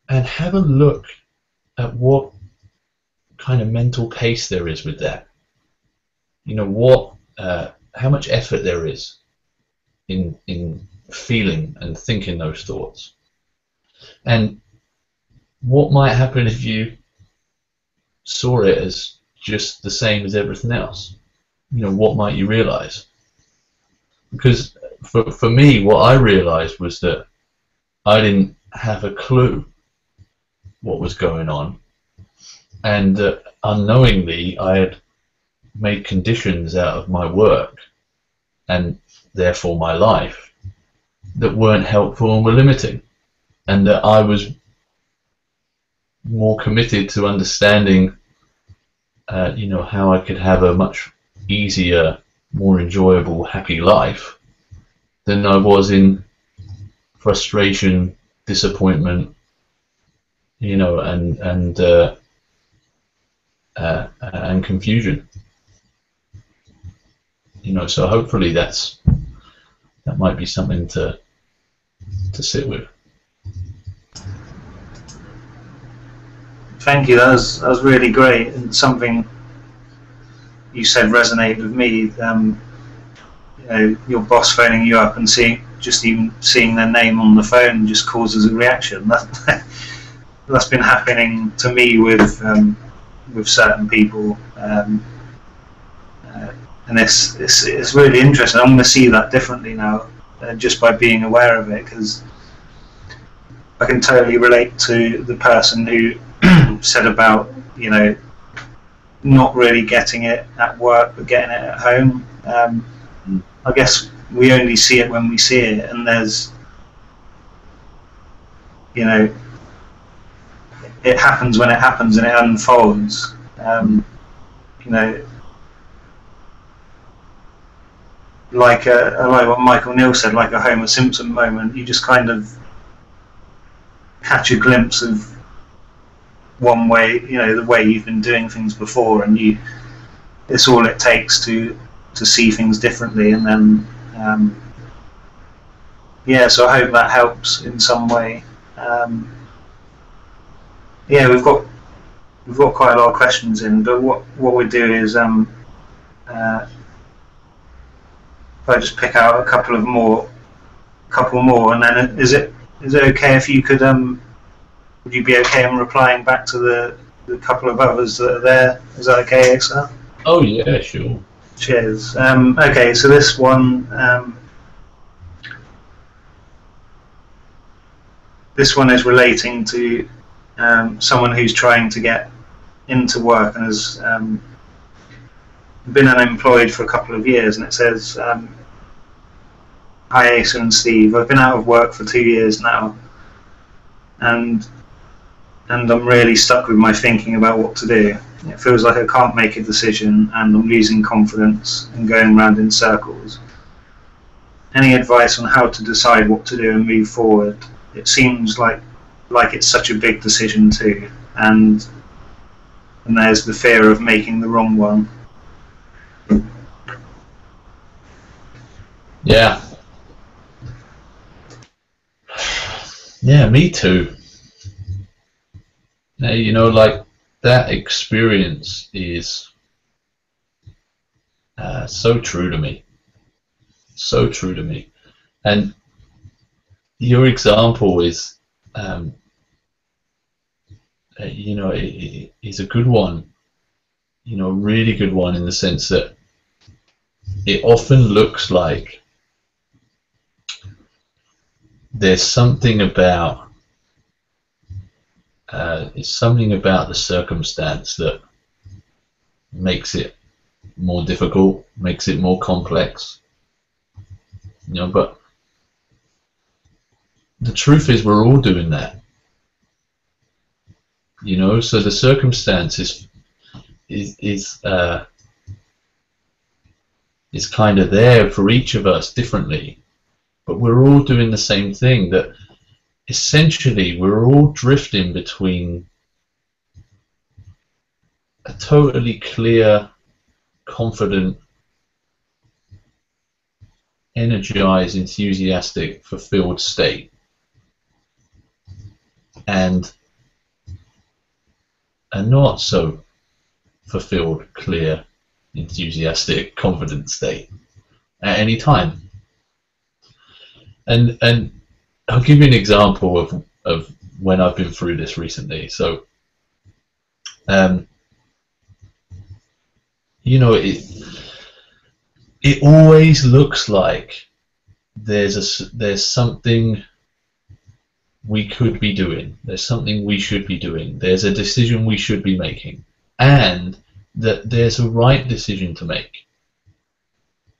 and have a look at what kind of mental pace there is with that. You know, how much effort there is in feeling and thinking those thoughts. And what might happen if you saw it as just the same as everything else? You know, what might you realize? Because for me, what I realized was that I didn't have a clue what was going on, and that unknowingly I had made conditions out of my work, and therefore my life, that weren't helpful and were limiting, and that I was more committed to understanding you know, how I could have a much easier, more enjoyable, happy life than I was in frustration, disappointment, you know, and confusion. You know, so hopefully that might be something to sit with. Thank you. That was really great, and something you said resonated with me. You know, your boss phoning you up and just even seeing their name on the phone just causes a reaction. That's been happening to me with with certain people, and it's really interesting. I'm going to see that differently now, just by being aware of it, because I can totally relate to the person who said about, you know, not really getting it at work but getting it at home. I guess we only see it when we see it, and there's, you know, it happens when it happens and it unfolds. You know, like what Michael Neal said, like a Homer Simpson moment. You just kind of catch a glimpse of one way, you know, the way you've been doing things before, and it's all it takes to see things differently. And then yeah, so I hope that helps in some way. Yeah, we've got quite a lot of questions in, but what we do is if I just pick out a couple more, and then is it okay if you could would you be okay in replying back to the couple of others that are there? Is that okay, Asa? Oh yeah, sure. Cheers. Okay, so this one is relating to someone who's trying to get into work and has been unemployed for a couple of years, and it says, "Hi Asa and Steve, I've been out of work for 2 years now, and I'm really stuck with my thinking about what to do. It feels like I can't make a decision, and I'm losing confidence and going round in circles. Any advice on how to decide what to do and move forward? It seems like it's such a big decision too, and there's the fear of making the wrong one." Yeah. Yeah, me too. Now, you know, like, that experience is so true to me. So true to me. And your example is, you know, is a good one. You know, a really good one, in the sense that it often looks like there's something about the circumstance that makes it more difficult, makes it more complex. You know, but the truth is we're all doing that. You know, so the circumstance is kind of there for each of us differently, but we're all doing the same thing, that essentially we're all drifting between a totally clear, confident, energized, enthusiastic, fulfilled state, and a not so fulfilled, clear, enthusiastic, confident state at any time. And I'll give you an example of when I've been through this recently. So, you know, it always looks like there's something we could be doing. There's something we should be doing. There's a decision we should be making, and that there's a right decision to make.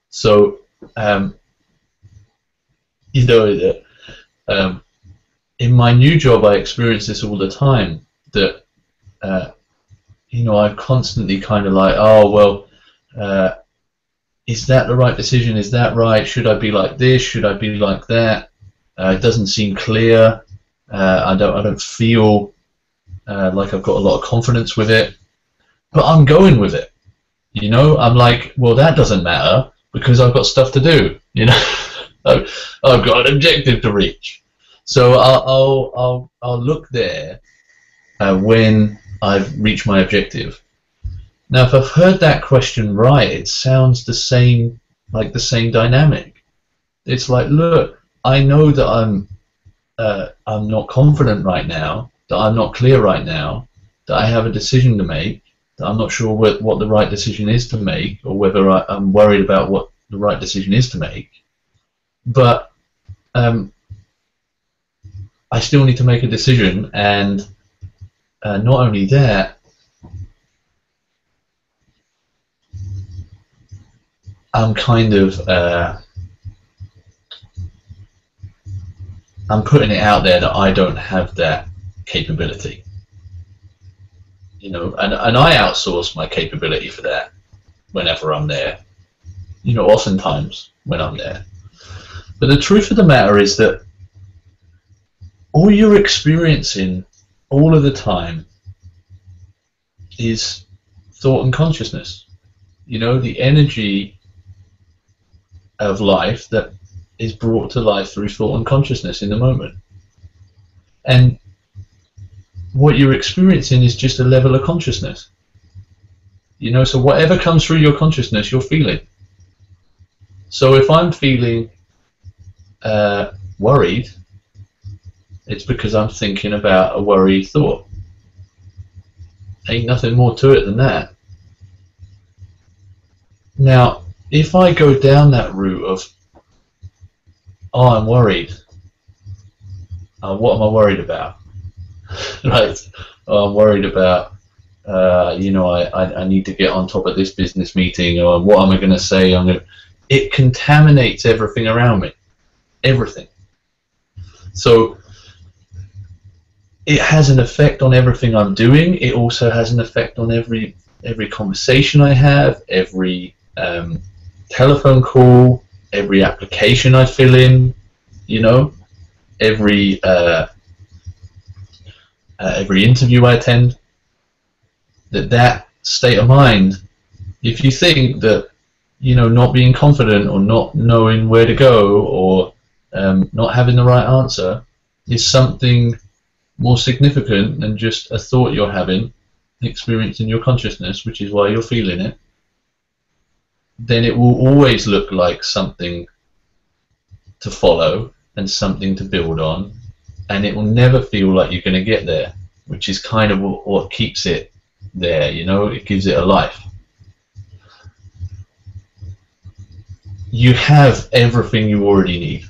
So, you know, in my new job, I experience this all the time. That you know, I'm constantly kind of like, oh well, is that the right decision? Is that right? Should I be like this? Should I be like that? It doesn't seem clear. I don't feel like I've got a lot of confidence with it, but I'm going with it. You know, I'm like, well, that doesn't matter because I've got stuff to do. You know, I've got an objective to reach. So I'll look there when I've reached my objective. Now, if I've heard that question right, it sounds the same, like the same dynamic. It's like, look, I know that I'm not confident right now, that I'm not clear right now, that I have a decision to make, I'm not sure what the right decision is to make, or whether I'm worried about what the right decision is to make. But I still need to make a decision, and not only that, I'm kind of I'm putting it out there that I don't have that capability, you know, and I outsource my capability for that whenever I'm there, you know, oftentimes when I'm there. But the truth of the matter is that all you're experiencing all of the time is thought and consciousness, you know, the energy of life that is brought to life through thought and consciousness in the moment. And what you're experiencing is just a level of consciousness, you know, so whatever comes through your consciousness, you're feeling. So if I'm feeling worried, it's because I'm thinking about a worried thought. Ain't nothing more to it than that. Now, if I go down that route of, oh, I'm worried, what am I worried about? Right? Oh, I'm worried about, you know, I need to get on top of this business meeting, or what am I going to say? It contaminates everything around me. Everything. So it has an effect on everything I'm doing. It also has an effect on every conversation I have, every telephone call, every application I fill in, you know, every interview I attend. That state of mind, if you think that, you know, not being confident or not knowing where to go, or not having the right answer is something more significant than just a thought you're having, experiencing your consciousness, which is why you're feeling it, then it will always look like something to follow and something to build on, and it will never feel like you're going to get there, which is kind of what keeps it there, you know, it gives it a life. You have everything you already need.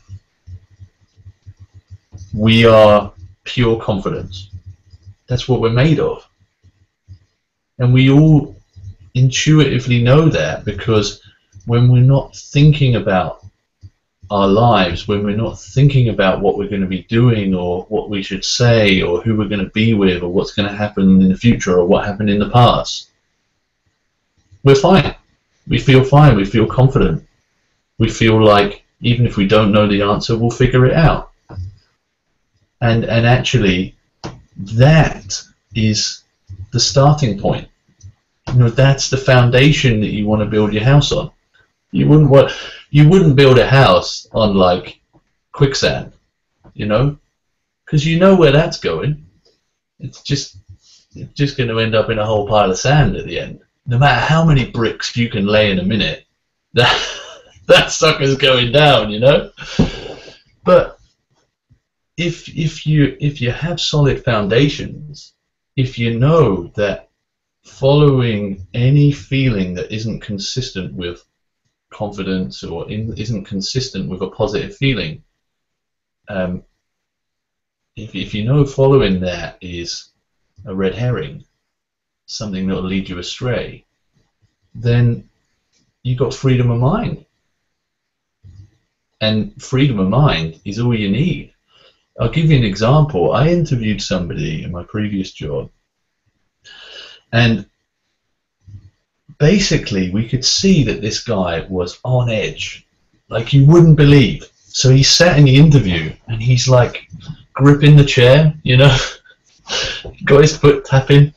We are pure confidence. That's what we're made of. And we all intuitively know that, because when we're not thinking about our lives, when we're not thinking about what we're going to be doing, or what we should say, or who we're going to be with, or what's going to happen in the future, or what happened in the past, we're fine. We feel fine. We feel confident. We feel like even if we don't know the answer, we'll figure it out. And actually, that is the starting point. You know, that's the foundation that you want to build your house on. You wouldn't build a house on like quicksand, you know, because you know where that's going. It's just going to end up in a whole pile of sand at the end. No matter how many bricks you can lay in a minute, that sucker's going down, you know. But if you have solid foundations, if you know that following any feeling that isn't consistent with confidence, or isn't consistent with a positive feeling, if you know following that is a red herring, something that will lead you astray, then you've got freedom of mind. And freedom of mind is all you need. I'll give you an example. I interviewed somebody in my previous job, and basically we could see that this guy was on edge, like you wouldn't believe. So he sat in the interview and he's like gripping the chair, you know, got his foot tapping,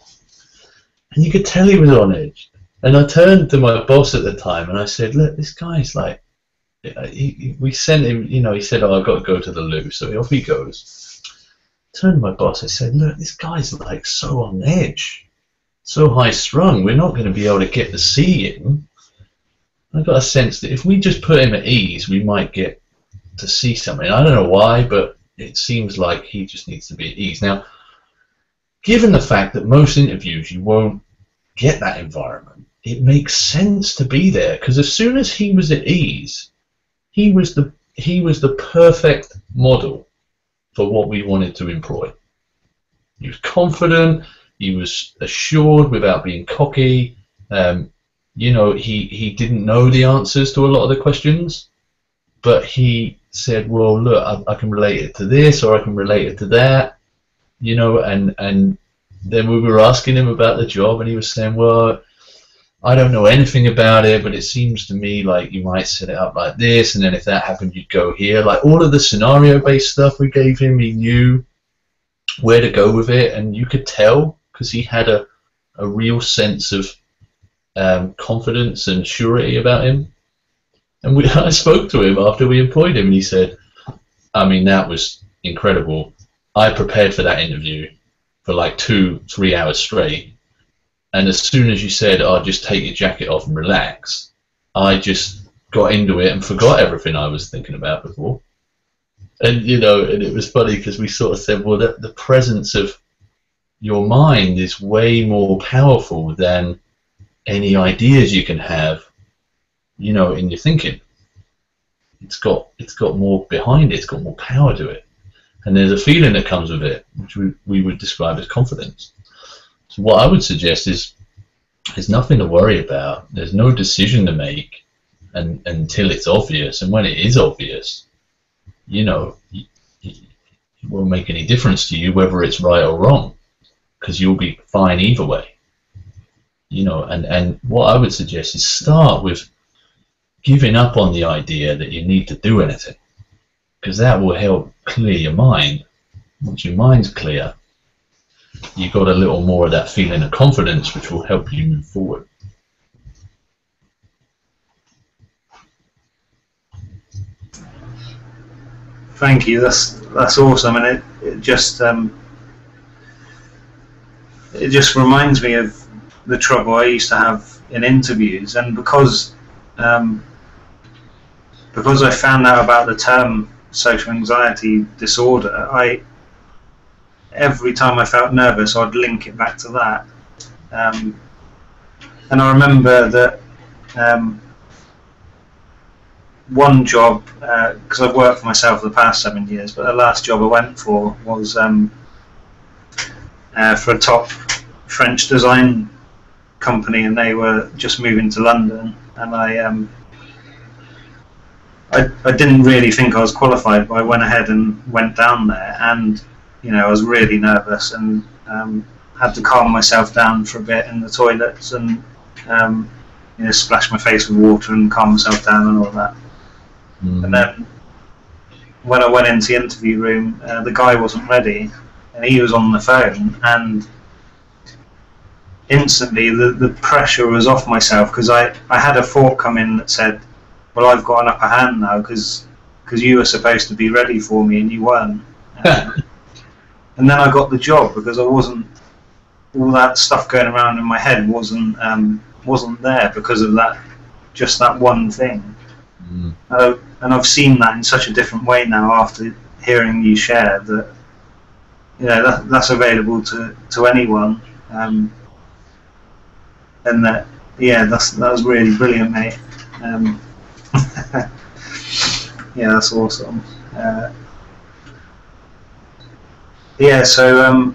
and you could tell he was on edge. And I turned to my boss at the time and I said, look, this guy's like, we sent him, you know, he said, oh, I've got to go to the loo, so off he goes. I turned to my boss, I said, look, this guy's like so on edge, so high strung, we're not going to be able to get to see him. I got a sense that if we just put him at ease, we might get to see something. I don't know why, but it seems like he just needs to be at ease. Now, given the fact that most interviews you won't get that environment, it makes sense to be there, because as soon as he was at ease, he was the perfect model for what we wanted to employ. He was confident, he was assured without being cocky. You know, he didn't know the answers to a lot of the questions, but he said, well, look, I can relate it to this, or I can relate it to that, you know, and then we were asking him about the job, and he was saying, well, I don't know anything about it, but it seems to me like you might set it up like this, and then if that happened, you'd go here. Like all of the scenario-based stuff we gave him, he knew where to go with it, and you could tell because he had a real sense of confidence and surety about him. And I spoke to him after we employed him, and he said, I mean, that was incredible. I prepared for that interview for like 2-3 hours straight, and as soon as you said, oh, just take your jacket off and relax, I just got into it and forgot everything I was thinking about before. And you know, and it was funny because we sort of said, well, the presence of your mind is way more powerful than any ideas you can have, you know, in your thinking. It's got more behind it, it's got more power to it. And there's a feeling that comes with it, which we would describe as confidence. So what I would suggest is there's nothing to worry about. There's no decision to make until it's obvious. And when it is obvious, you know, it won't make any difference to you whether it's right or wrong, because you'll be fine either way. You know, and what I would suggest is start with giving up on the idea that you need to do anything, because that will help clear your mind. Once your mind's clear, you've got a little more of that feeling of confidence, which will help you move forward. Thank you. That's awesome, and it just reminds me of the trouble I used to have in interviews, and because I found out about the term social anxiety disorder, every time I felt nervous, I'd link it back to that. And I remember that one job, because I've worked for myself for the past 7 years, but the last job I went for was for a top French design company, and they were just moving to London, and I didn't really think I was qualified, but I went ahead and went down there, and you know, I was really nervous, and had to calm myself down for a bit in the toilets, and you know, splash my face with water and calm myself down and all that. And then when I went into the interview room, the guy wasn't ready, and he was on the phone, and instantly the pressure was off myself, because I had a thought come in that said, well, I've got an upper hand now because you were supposed to be ready for me and you weren't. And then I got the job because I wasn't, all that stuff going around in my head wasn't there because of that, just that one thing. And I've seen that in such a different way now after hearing you share that, you know, that's available to anyone. And that, yeah, that was really brilliant, mate. Yeah, that's awesome. Yeah, so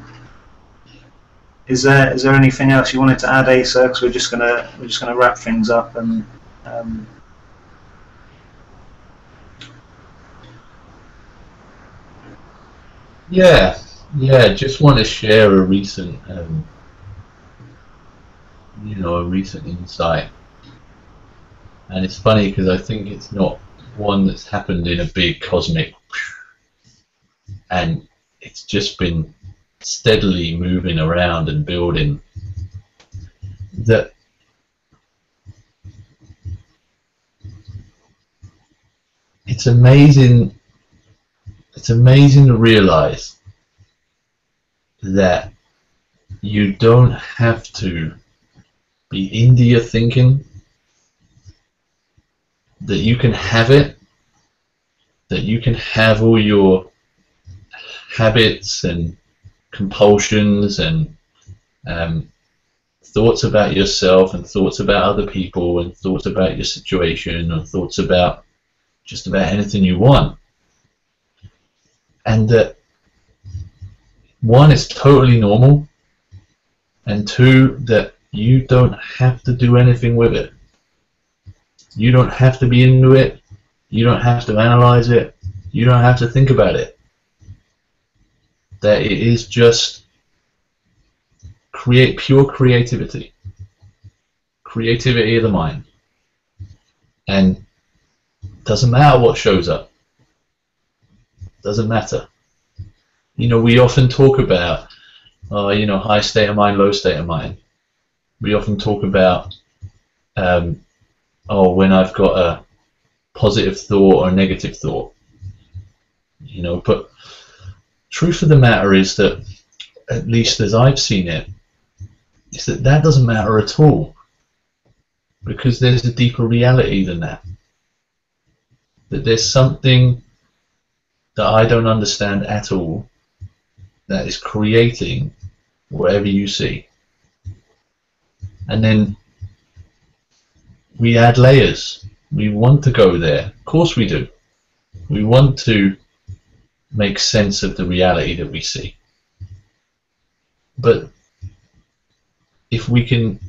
is there anything else you wanted to add, Asa? Because we're just gonna wrap things up, and yeah, just want to share a recent you know, a recent insight. And it's funny because I think it's not one that's happened in a big cosmic, and it's just been steadily moving around and building. That it's amazing to realize that you don't have to be into your thinking, that you can have it, that you can have all your habits and compulsions and thoughts about yourself and thoughts about other people and thoughts about your situation and thoughts about just about anything you want. And that one, is totally normal, and two, that you don't have to do anything with it. You don't have to be into it. You don't have to analyze it. You don't have to think about it. That it is just pure creativity. Creativity of the mind. And it doesn't matter what shows up. Doesn't matter. You know, we often talk about, you know, high state of mind, low state of mind. We often talk about, when I've got a positive thought or a negative thought. You know, but truth of the matter is that, at least as I've seen it, is that that doesn't matter at all, because there's a deeper reality than that. That there's something that I don't understand at all that is creating whatever you see. And then we add layers. We want to go there. Of course we do. We want to make sense of the reality that we see. But if we can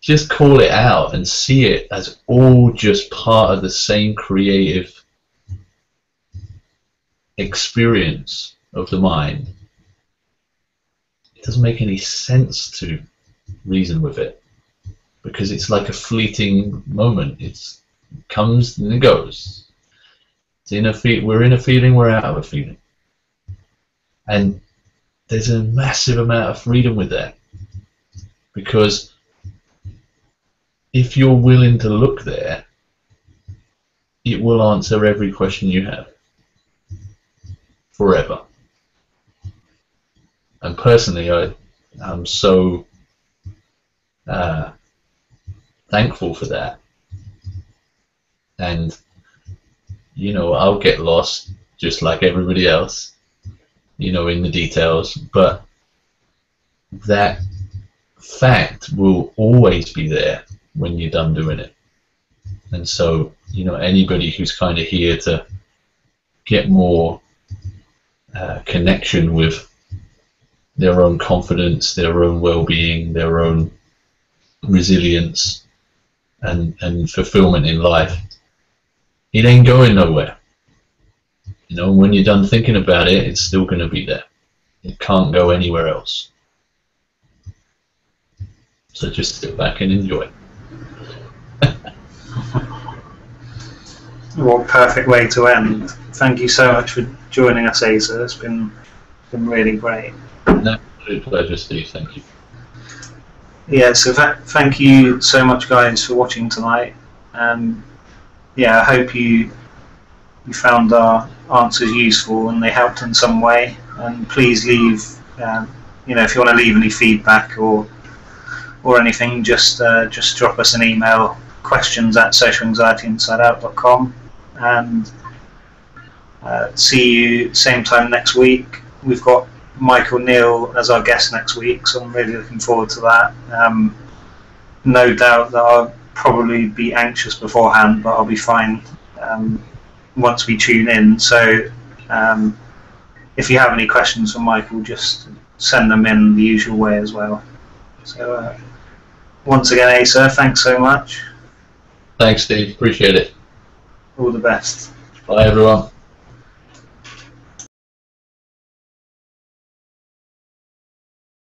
just call it out and see it as all just part of the same creative experience of the mind, it doesn't make any sense to reason with it, because it's like a fleeting moment. It comes and it goes. We're in a feeling, we're out of a feeling. And there's a massive amount of freedom with that, because if you're willing to look there, it will answer every question you have forever. And personally, I'm so thankful for that. And you know, I'll get lost just like everybody else, you know, in the details, but that fact will always be there when you're done doing it. And so, you know, anybody who's kind of here to get more connection with their own confidence, their own well-being, their own resilience and fulfillment in life, it ain't going nowhere. You know, when you're done thinking about it, it's still going to be there. It can't go anywhere else. So just sit back and enjoy. What a perfect way to end. Thank you so much for joining us, Asa. It's been really great. No, absolute pleasure, Steve. Thank you. Yeah, so thank you so much, guys, for watching tonight. Yeah, I hope you found our answers useful and they helped in some way. And please leave, you know, if you want to leave any feedback or anything, just drop us an email, questions@socialanxietyinsideout.com, and see you same time next week. We've got Michael Neal as our guest next week, so I'm really looking forward to that. No doubt that I'll probably be anxious beforehand, but I'll be fine once we tune in. So if you have any questions for Michael, just send them in the usual way as well. So once again, Asa, thanks so much. Thanks, Steve. Appreciate it. All the best. Bye, everyone.